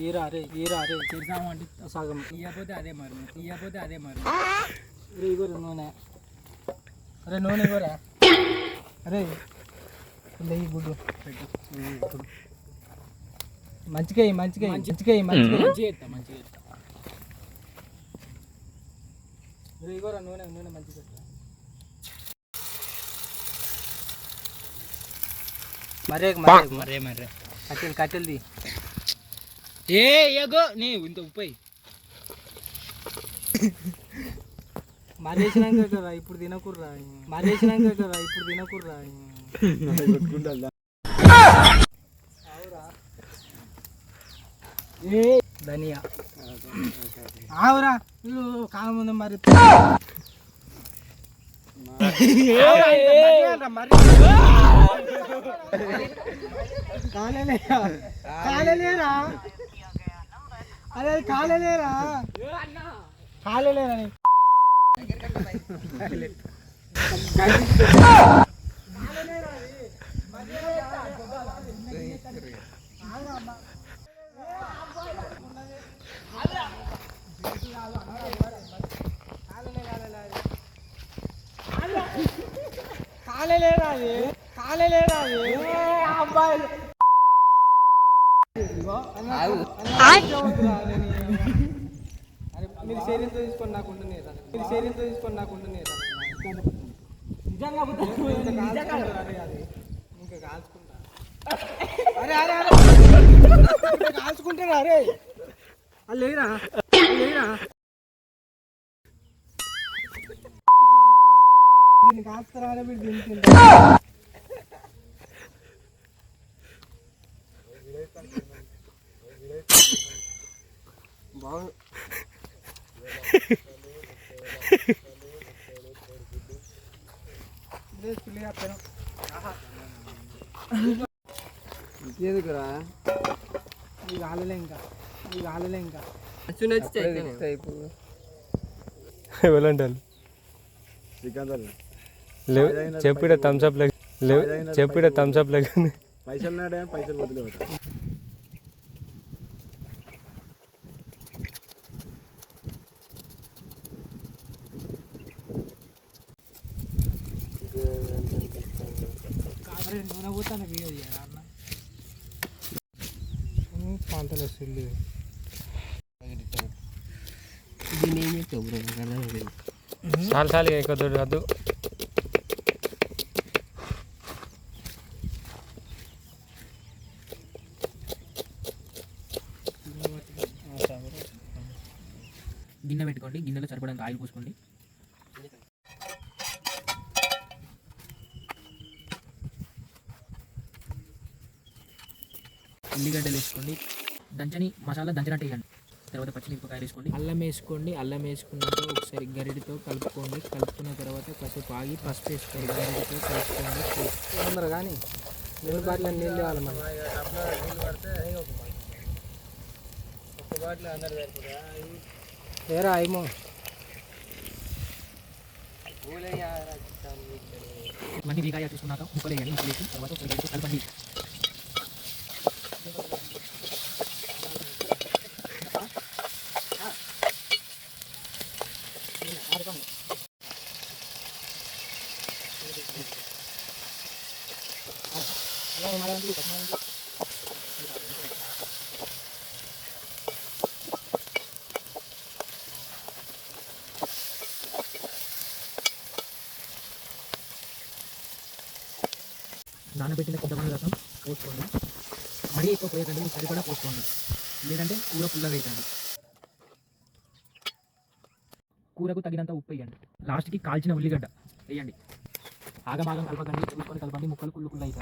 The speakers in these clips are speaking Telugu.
ఈరా అరే చేసామంటే సగం ఇయ్యపోతే అదే మరి అరే ఇగోరా నూనె ఇగోరా అరే లేయి గుడ్డు పెట్టు మంచిగా ఇగోరా నూనె మంచిగా మరే కట్టెలది ఏగో నీ ఇంత ఉప్పై మరేసినాక కదా ఇప్పుడు తినకుర్రా ఏ ధనియా ఆవురా కాలముందు మరి కాలేరా అదే కాలేరా కాలేరా అబ్బాయి మీరు శరీరంతో తీసుకొని నాకు ఉంటున్నారా ఇంకా కాల్చుకుంటా అరే కాల్చుకుంటారా అరే లేరా దీన్ని కాస్తారా మీరు దీనికి బాగు ఇంకేదుకురా ఇది కాలలే ఇంకా ఎవరంటారు లేవు చెప్పిడ థమ్స్అప్ లేక పైసలు నాడే పైసలు వదిలేవు నూనె పోతాను వీడియో పంటలు వస్తుంది చాలు ఎక్కువ వద్దు గిన్నె పెట్టుకోండి, గిన్నెలో సరిపడంత ఆయిల్ పోసుకోండి. ఉల్లిగడ్డలు వేసుకోండి, మసాలా దంచినట్టు వేయండి. తర్వాత పచ్చిమిరపకాయలు వేసుకోండి, అల్లం వేసుకోండి. అల్లం వేసుకున్నాక ఒకసారి గరిటతో కలుపుకోండి. కలుపుకున్న తర్వాత కాసేపు ఆగి పసుపు వేసుకోండి. గరిటతో కలుపుకోండి. కానీ రెండు బాటిల్ నీళ్ళు కావాలి మనం. ఒక బాటిల్ అందరు ఏరా ఏమో మళ్ళీ బీకాయ తీసుకున్నాక ముక్కలు వేయండి. ముక్కలు వేసి తర్వాత కలపండి. నానబెట్టిన చింతపండు రసం పోసుకోండి. మరీ ఎక్కువ పోయకండి, సరిపడా పోసుకోండి, లేదంటే కూర పుల్లగా అవుతుంది. కూరకు తగినంత ఉప్పు వేయండి. లాస్ట్కి కాల్చిన ఉల్లిగడ్డ వేయండి. ఆగమాగం కలపకండి, చూసుకొని కలపండి, ముక్కలు కుళ్ళు అవుతాయి.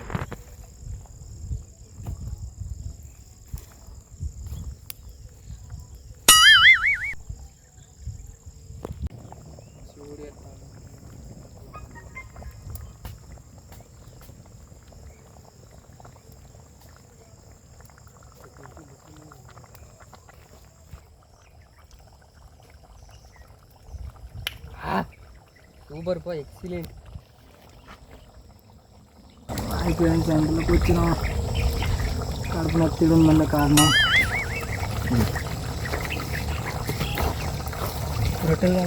సూపర్ పో, ఎక్సలెంట్. అయిపోయింది, అందులోకి వచ్చిన కడుపు నొత్తిడి ఉందన్న కారణం రొట్టెలు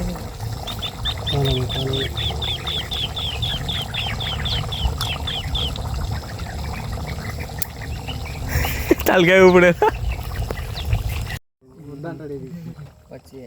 తలకాయ ఇప్పుడు వద్దంటాడు ఇది వచ్చి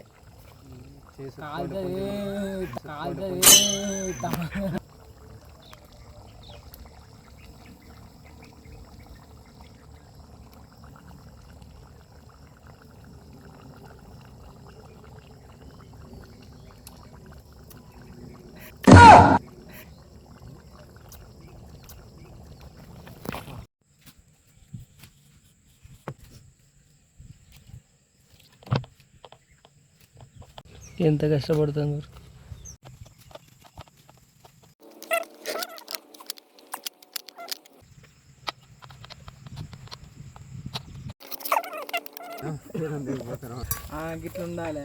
ఎంత కష్టపడుతుంది గిట్ల ఉండాలి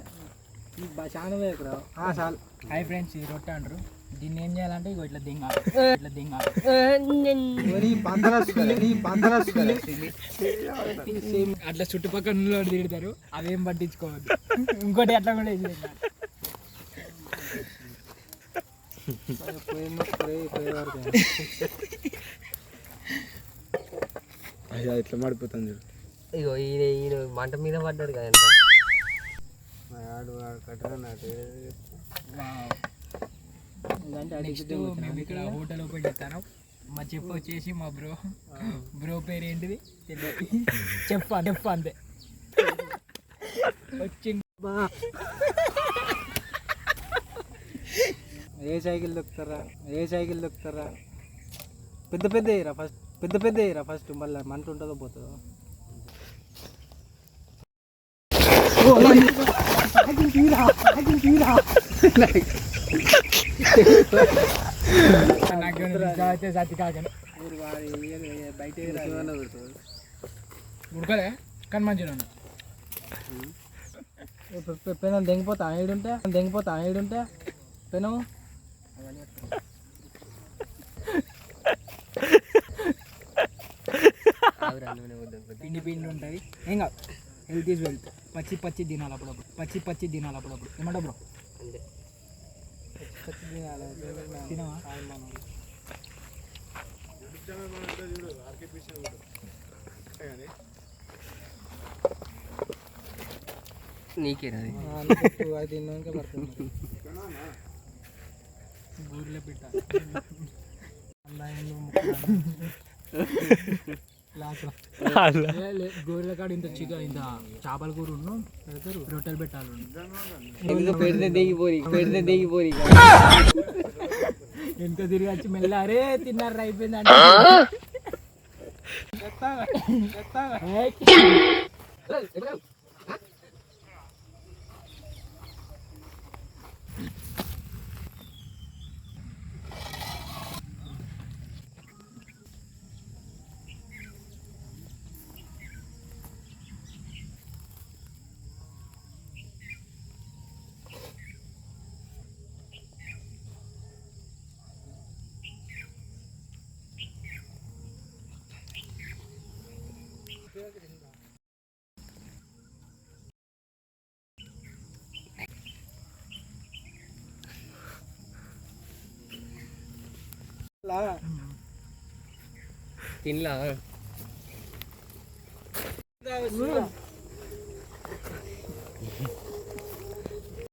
చాలా వేయకురా చాలు. హాయ్ ఫ్రెండ్స్, ఇది రొట్టె అంటారు. దీన్ని ఏం చేయాలంటే ఇగో ఇట్లా దింగాలి, ఇట్లా దింగాలి. అట్లా చుట్టుపక్కల తిడతారు, అవేం పట్టించుకోవద్దు. ఇంకోటి అట్లా కూడా ఇట్లా మాడిపోతుంది. ఇగో ఈయన మంట మీద పడ్డాడు కదా ఎంత నెక్స్ట్ మేము ఇక్కడ హోటల్ ఓపెన్ చేస్తాను. మా చెప్పు వచ్చేసి మా బ్రో పేరు ఏంటిది చెప్పు అంతే వచ్చి ఏ సైకిల్ దొక్కుతారా పెద్ద వేయరా ఫస్ట్ మళ్ళీ మంట ఉంటుందో పోతుందో. బయట ఉడకలే కానీ మంచిగా పెనం దెంగిపోతా ఏడుంటే పెనం పిండి ఉంటుంది. ఏం కాదు, హెల్త్ ఈజ్ వెల్త్. పచ్చి తినాలి అప్పుడప్పుడు. ఏమంటా బ్రో? పచ్చి తినవా? నీకే అది తిన్నాక పడుతుంది. గూరిలో పెట్టాలి. గోరెల కాడ ఇంత చికెన్ ఇంత చేపల కూర పెడతారు, రొట్టెలు పెట్టాలి. పెడితే దిగిపోయి ఎంత తిరిగి వచ్చి మెల్ల అరే తిన్నారు అయిపోయింది అంటే తినలా